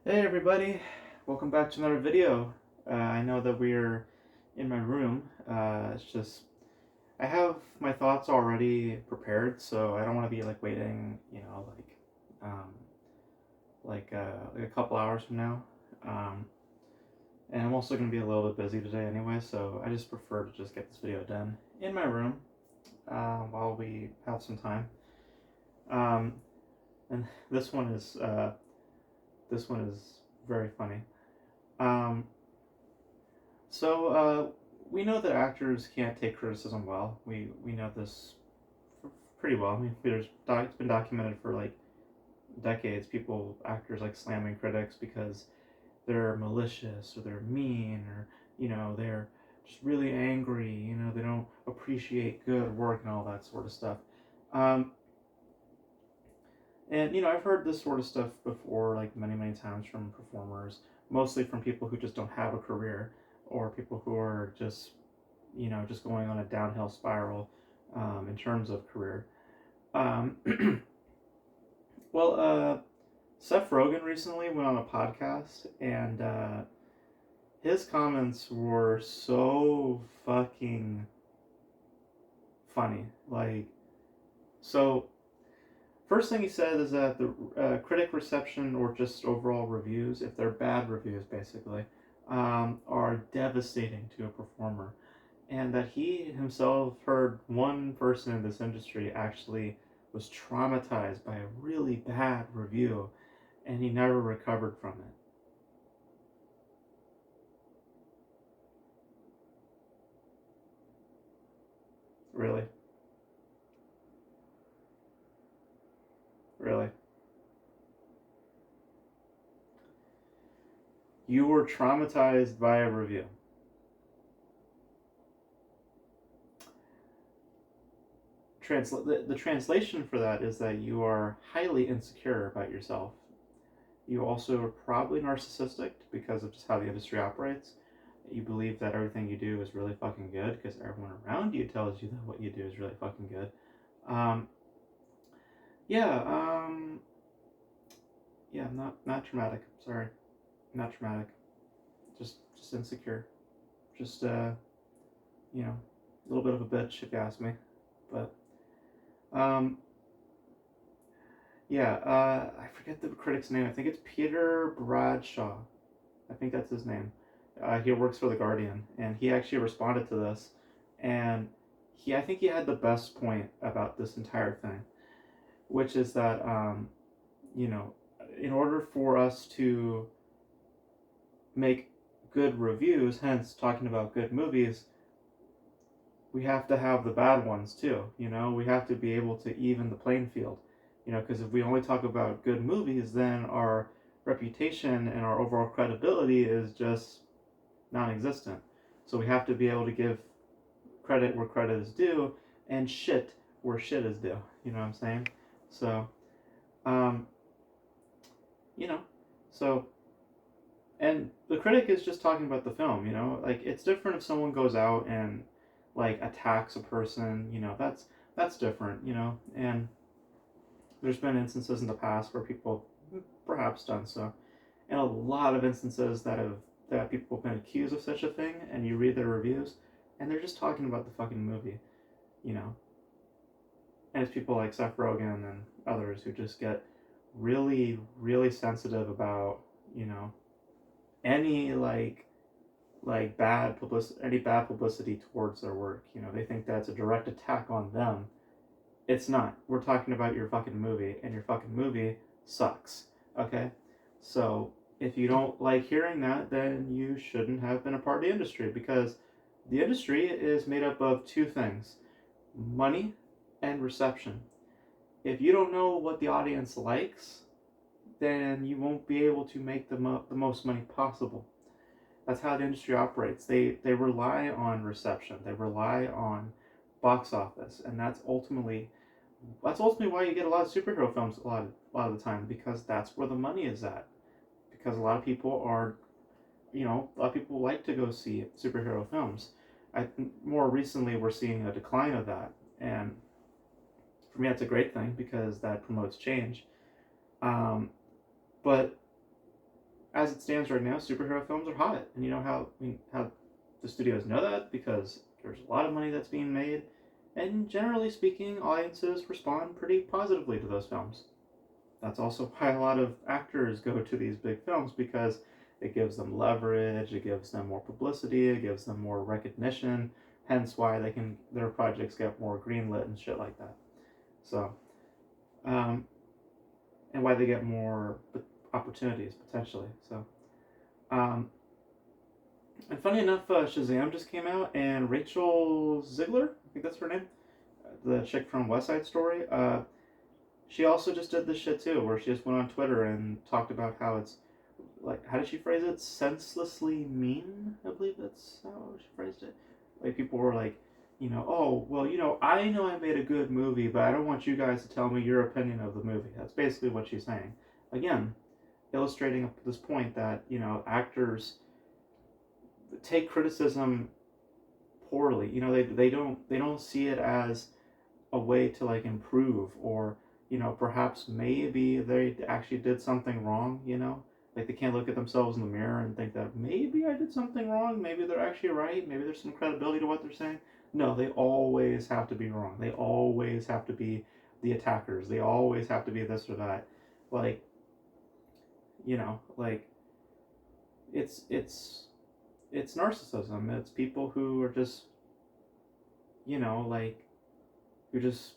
Hey everybody, welcome back to another video. I know that we're in my room. It's just I have my thoughts already prepared, so I don't want to be like waiting, um, like a couple hours from now. Um, and I'm also going to be a little bit busy today anyway, so I just prefer to just get this video done in my room while we have some time. Um, and this one is very funny. Um, So we know that actors can't take criticism well. We know this pretty well. I mean, it's been documented for like decades. Actors like slamming critics because they're malicious or they're mean or they're just really angry. They don't appreciate good work and all that sort of stuff. Um, and I've heard this sort of stuff before, like many times from performers, mostly from people who just don't have a career or people who are just going on a downhill spiral in terms of career. Um, well, Seth Rogen recently went on a podcast, and his comments were so fucking funny. So first thing he said is that the critic reception or just overall reviews, if they're bad reviews, basically, are devastating to a performer, and that he himself heard one person in this industry actually was traumatized by a really bad review and he never recovered from it. Really? Really? You were traumatized by a review. The translation for that is that you are highly insecure about yourself. You also are probably narcissistic because of just how the industry operates. You believe that everything you do is really fucking good because everyone around you tells you that what you do is really fucking good. Um, yeah, yeah, not traumatic. Sorry, not traumatic. Just insecure. Just a little bit of a bitch if you ask me. But um, yeah, I forget the critic's name. I think it's Peter Bradshaw. I think that's his name. He works for the Guardian, and he actually responded to this, and I think he had the best point about this entire thing, which is that you know, in order for us to make good reviews, hence talking about good movies, we have to have the bad ones too. We have to be able to even the playing field. Because if we only talk about good movies, then our reputation and our overall credibility is just non-existent. So we have to be able to give credit where credit is due and shit where shit is due. You know what I'm saying? So, um, you know, so and the critic is just talking about the film. Like it's different if someone goes out and like attacks a person. That's different. And there's been instances in the past where people perhaps done so, and a lot of instances that people have been accused of such a thing, and you read their reviews, and they're just talking about the fucking movie, you know. And it's people like Seth Rogen and others who just get really, really sensitive about any any bad publicity towards their work. They think that's a direct attack on them. It's not. We're talking about your fucking movie, and your fucking movie sucks. Okay? So, if you don't like hearing that, then you shouldn't have been a part of the industry because the industry is made up of two things: money and reception. If you don't know what the audience likes, then you won't be able to make the most money possible. That's how the industry operates. They rely on reception. They rely on box office, and that's ultimately why you get a lot of superhero films a lot of the time, because that's where the money is at. Because a lot of people like to go see superhero films. I think more recently we're seeing a decline of that, and for me that's a great thing because that promotes change. Um, but as it stands right now, superhero films are hot, and you know how the studios know that because there's a lot of money that's being made, and generally speaking, audiences respond pretty positively to those films. That's also why a lot of actors go to these big films because it gives them leverage, it gives them more publicity, it gives them more recognition. Hence, why their projects get more greenlit and shit like that. So, um, and why they get more opportunities potentially. So, um, and funny enough, Shazam just came out, and Rachel Ziegler, I think that's her name, the chick from West Side Story. She also just did this shit too, where she just went on Twitter and talked about how it's like, how did she phrase it? Senselessly mean, I believe that's how she phrased it. Like, people were like, oh, well, I know I made a good movie, but I don't want you guys to tell me your opinion of the movie. That's basically what she's saying. Again, illustrating this point that, actors take criticism poorly. They don't see it as a way to like improve, or perhaps maybe they actually did something wrong. Like, they can't look at themselves in the mirror and think that maybe I did something wrong, maybe they're actually right, maybe there's some credibility to what they're saying. No, they always have to be wrong. They always have to be the attackers. They always have to be this or that. Like, like, it's narcissism. It's people who are just, like, who just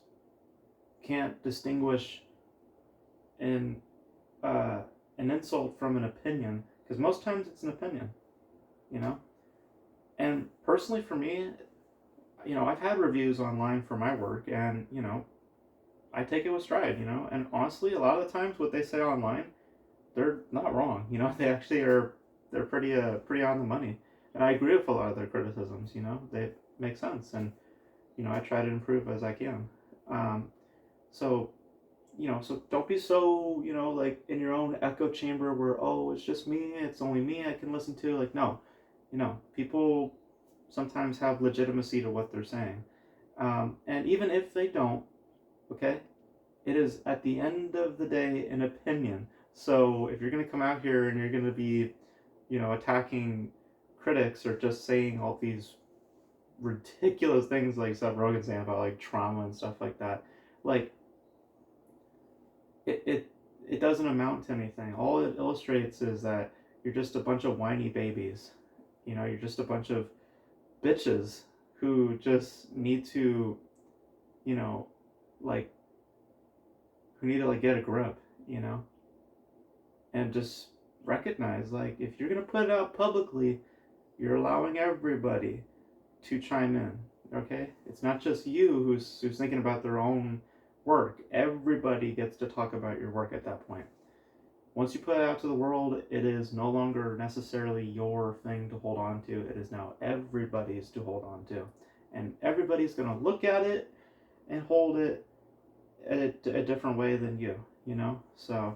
can't distinguish an an insult from an opinion, because most times it's an opinion, you know. And personally, for me, I've had reviews online for my work, and I take it with stride, And honestly, a lot of the times, what they say online, they're not wrong. They actually are. They're pretty on the money, and I agree with a lot of their criticisms. They make sense, and I try to improve as I can. So so don't be so, like, in your own echo chamber where, oh, it's just me, it's only me I can listen to. Like, no, people sometimes have legitimacy to what they're saying. And even if they don't, okay, it is at the end of the day an opinion. So if you're going to come out here and you're going to be, attacking critics or just saying all these ridiculous things like Seth Rogen saying about like trauma and stuff like that, like, it doesn't amount to anything. All it illustrates is that you're just a bunch of whiny babies. You're just a bunch of bitches who just need to, like, who need to like get a grip, and just recognize, like, if you're gonna put it out publicly, you're allowing everybody to chime in. Okay, it's not just you who's thinking about their own work. Everybody gets to talk about your work at that point. Once you put it out to the world, it is no longer necessarily your thing to hold on to. It is now everybody's to hold on to. And everybody's going to look at it and hold it a different way than you, So,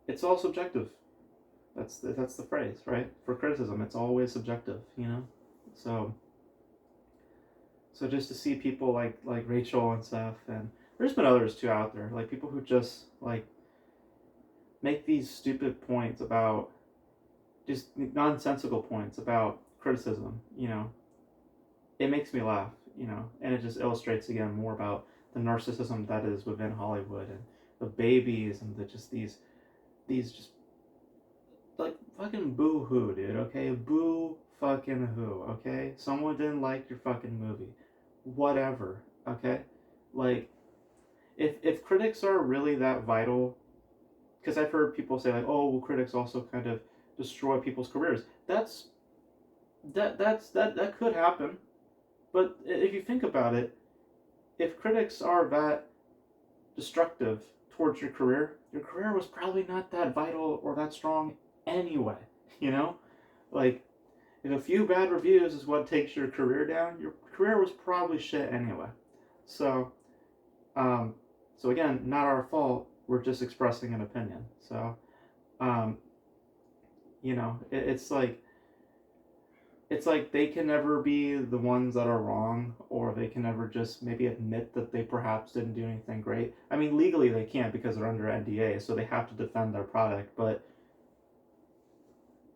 it's all subjective. That's the phrase, right? For criticism, it's always subjective, So just to see people like Rachel and stuff, and there's been others too out there, like people who just like make these stupid points about, just nonsensical points about criticism, it makes me laugh, and it just illustrates again more about the narcissism that is within Hollywood, and the babies, and these just like fucking boo-hoo, dude, okay? Boo fucking who, okay? Someone didn't like your fucking movie. Whatever, okay? Like, if critics are really that vital, because I've heard people say like, oh, well, critics also kind of destroy people's careers. That could happen, but if you think about it, if critics are that destructive towards your career was probably not that vital or that strong anyway, Like, if a few bad reviews is what takes your career down, your career was probably shit anyway. So, so again, not our fault. We're just expressing an opinion. So, it's like, it's like they can never be the ones that are wrong, or they can never just maybe admit that they perhaps didn't do anything great. I mean, legally they can't because they're under NDA, so they have to defend their product. But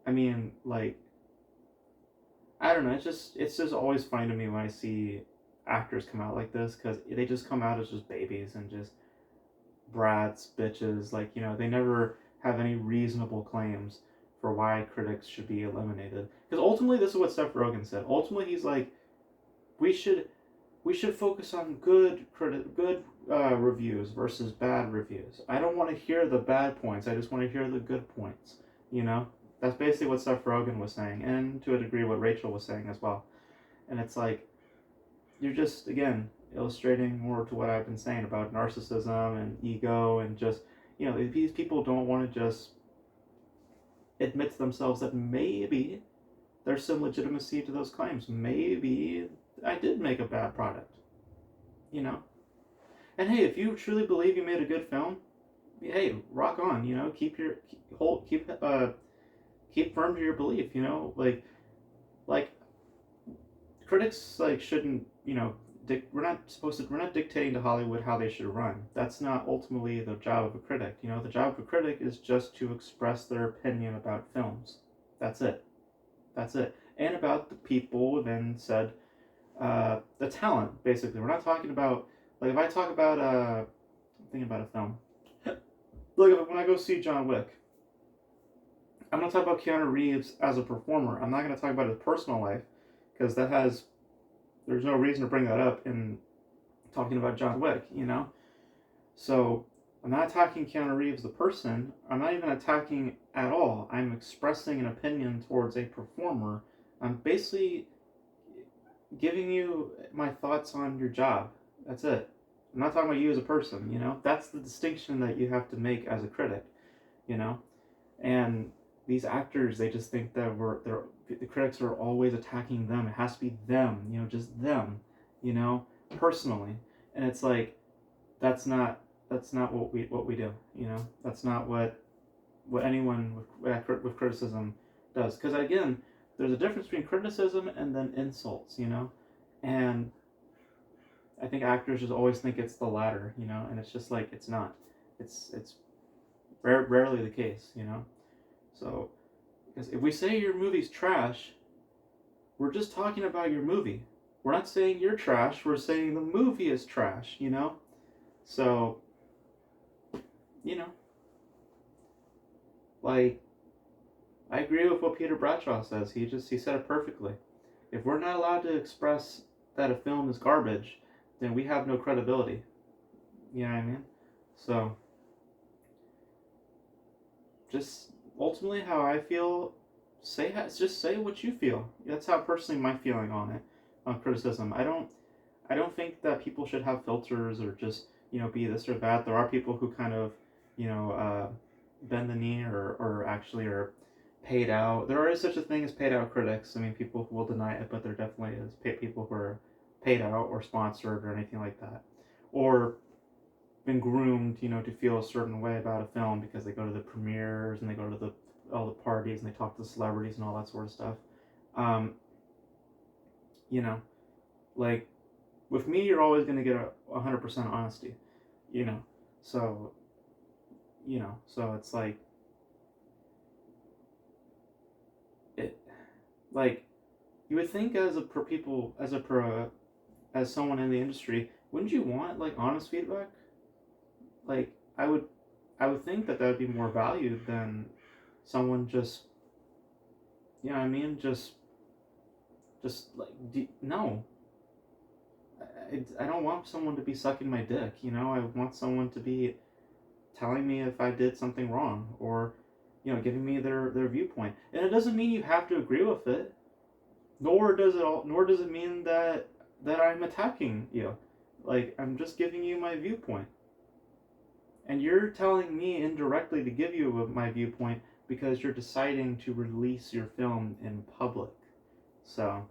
I mean, like, I don't know. It's just always funny to me when I see actors come out like this, because they just come out as just babies and just brats, bitches. Like, they never have any reasonable claims for why critics should be eliminated. Because ultimately, this is what Seth Rogen said. Ultimately, he's like, we should we should focus on good reviews versus bad reviews. I don't want to hear the bad points. I just want to hear the good points. You know, that's basically what Seth Rogen was saying, and to a degree, what Rachel was saying as well. And it's like, you're just, again, illustrating more to what I've been saying about narcissism and ego, and just, these people don't want to just admit to themselves that maybe there's some legitimacy to those claims. Maybe I did make a bad product, you know? And hey, if you truly believe you made a good film, hey, rock on, keep firm to your belief, like critics shouldn't, we're not dictating to Hollywood how they should run. That's not ultimately the job of a critic. The job of a critic is just to express their opinion about films. That's it. That's it. And about the people, then said, the talent, basically. We're not talking about, like, if I talk about, I'm thinking about a film. Look, when I go see John Wick, I'm going to talk about Keanu Reeves as a performer. I'm not going to talk about his personal life, because there's no reason to bring that up in talking about John Wick, So, I'm not attacking Keanu Reeves the person. I'm not even attacking at all. I'm expressing an opinion towards a performer. I'm basically giving you my thoughts on your job. That's it. I'm not talking about you as a person, That's the distinction that you have to make as a critic, And these actors, they just think that the critics are always attacking them. It has to be them, just them, personally. And it's like, that's not what we do, That's not what anyone with criticism does. Because again, there's a difference between criticism and then insults, And I think actors just always think it's the latter, And it's just like, it's not. It's rarely the case, So, because if we say your movie's trash, we're just talking about your movie. We're not saying you're trash. We're saying the movie is trash, So, like, I agree with what Peter Bradshaw says. He said it perfectly. If we're not allowed to express that a film is garbage, then we have no credibility. You know what I mean? So, just ultimately how I feel, just say what you feel. That's how personally my feeling on criticism. I don't think that people should have filters or just, be this or that. There are people who kind of, bend the knee or actually are paid out. There is such a thing as paid out critics. I mean, people will deny it, but there definitely is people who are paid out or sponsored or anything like that. Or been groomed, to feel a certain way about a film because they go to the premieres and they go to all the parties and they talk to the celebrities and all that sort of stuff. Like, with me, you're always going to get 100% honesty, So, so it's like, you would think as someone in the industry, wouldn't you want honest feedback? I would think that would be more valued than someone just, I mean, just no. I don't want someone to be sucking my dick, I want someone to be telling me if I did something wrong, or giving me their viewpoint. And it doesn't mean you have to agree with it, nor does it mean that I'm attacking you. I'm just giving you my viewpoint. And you're telling me indirectly to give you my viewpoint because you're deciding to release your film in public. So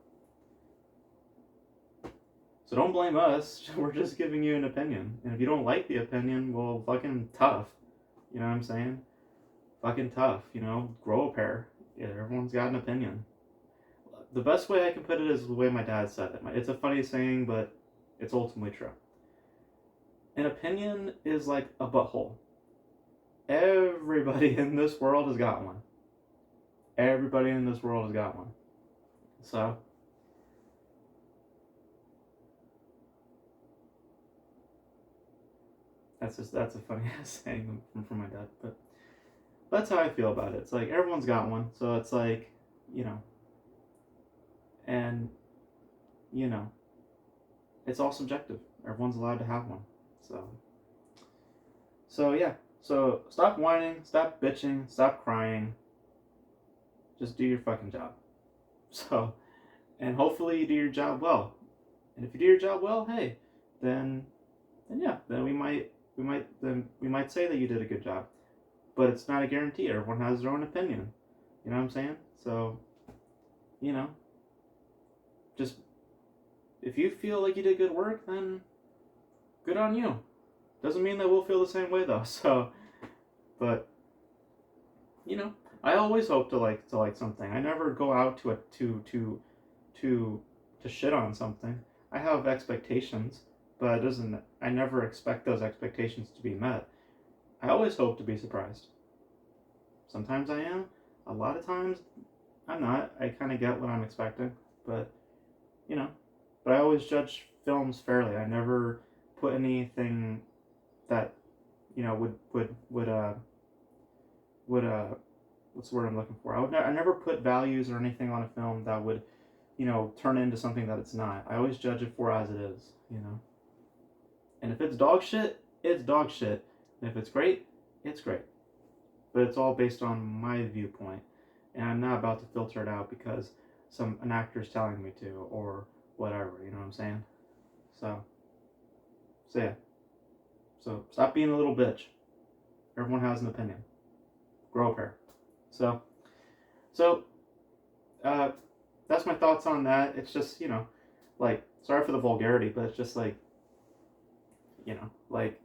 don't blame us. We're just giving you an opinion. And if you don't like the opinion, well, fucking tough. You know what I'm saying? Fucking tough. Grow a pair. Yeah, everyone's got an opinion. the best way I can put it is the way my dad said it. It's a funny saying, but it's ultimately true. An opinion is like a butthole. Everybody in this world has got one. Everybody in this world has got one. So, that's a funny ass saying from my dad, but that's how I feel about it. It's like everyone's got one, so it's like, you know, and you know, it's all subjective. Everyone's allowed to have one. So yeah. So stop whining, stop bitching, stop crying. Just do your fucking job. So, and hopefully you do your job well. And if you do your job well, hey, then yeah, then we might say that you did a good job. But it's not a guarantee. Everyone has their own opinion. You know what I'm saying? So, you know, just if you feel like you did good work, then good on you. Doesn't mean that we'll feel the same way though. So, but you know, I always hope to like something. I never go out to shit on something. I have expectations, but it doesn't. I never expect those expectations to be met. I always hope to be surprised. Sometimes I am. A lot of times I'm not. I kind of get what I'm expecting, but you know. But I always judge films fairly. I never put anything that you know would what's the word I'm looking for? I never put values or anything on a film that would, you know, turn into something that it's not. I always judge it for as it is, you know. And if it's dog shit, it's dog shit. And if it's great, it's great. But it's all based on my viewpoint, and I'm not about to filter it out because an actor's telling me to or whatever. You know what I'm saying? So yeah. So stop being a little bitch. Everyone has an opinion. Grow a pair. So that's my thoughts on that. It's just, you know, like, sorry for the vulgarity, but it's just like, you know, like,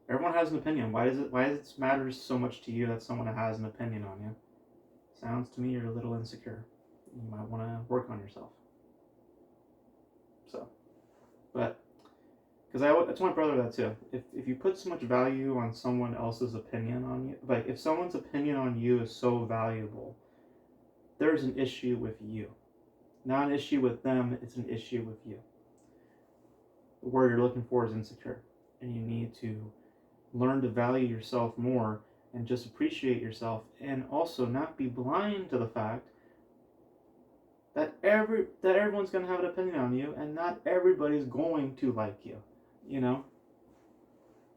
everyone has an opinion. Why does it matter so much to you that someone has an opinion on you? Sounds to me you're a little insecure. You might want to work on yourself. So, but because I told my brother that too. If you put so much value on someone else's opinion on you, like if someone's opinion on you is so valuable, there's an issue with you. Not an issue with them, it's an issue with you. The word you're looking for is insecure. And you need to learn to value yourself more and just appreciate yourself, and also not be blind to the fact that everyone's going to have an opinion on you, and not everybody's going to like you. You know,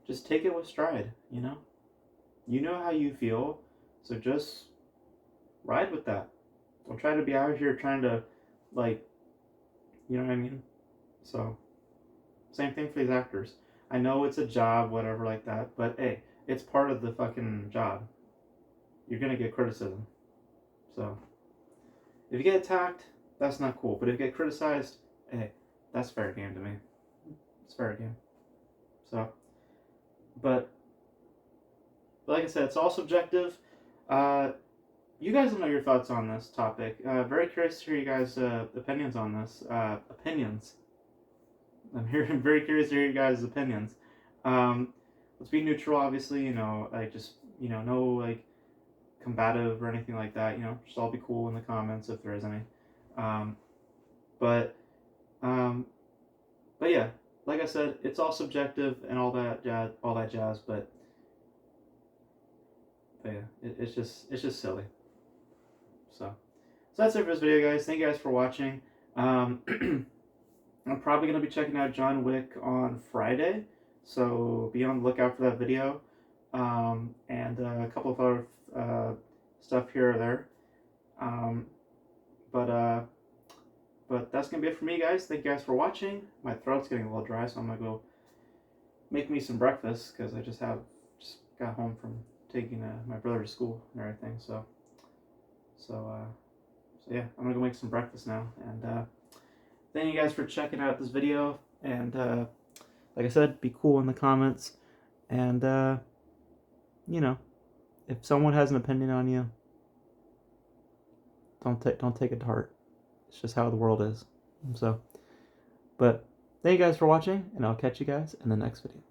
just take it with stride. You know how you feel, so just ride with that. Don't try to be out here trying to, like, you know what I mean. So same thing for these actors. I know it's a job, whatever, like that, but hey, it's part of the fucking job. You're gonna get criticism. So if you get attacked, that's not cool. But if you get criticized, hey, that's fair game to me. It's fair game. So, but like I said, it's all subjective. You guys will know your thoughts on this topic. Very curious to hear you guys' opinions on this. Opinions. Very curious to hear you guys' opinions. Let's be neutral, obviously. You know, like just no like combative or anything like that. You know, just all be cool in the comments if there is any. But yeah, like I said, it's all subjective and all that jazz. But yeah, it's just silly. So that's it for this video, guys. Thank you guys for watching. I'm probably going to be checking out John Wick on Friday, so be on the lookout for that video, and a couple of other stuff here or there. But that's going to be it for me, guys. Thank you guys for watching. My throat's getting a little dry, so I'm going to go make me some breakfast, because I just got home from taking my brother to school and everything. So yeah, I'm going to go make some breakfast now. And thank you guys for checking out this video. And like I said, be cool in the comments. And if someone has an opinion on you, don't take it to heart. It's just how the world is. So, but thank you guys for watching, and I'll catch you guys in the next video.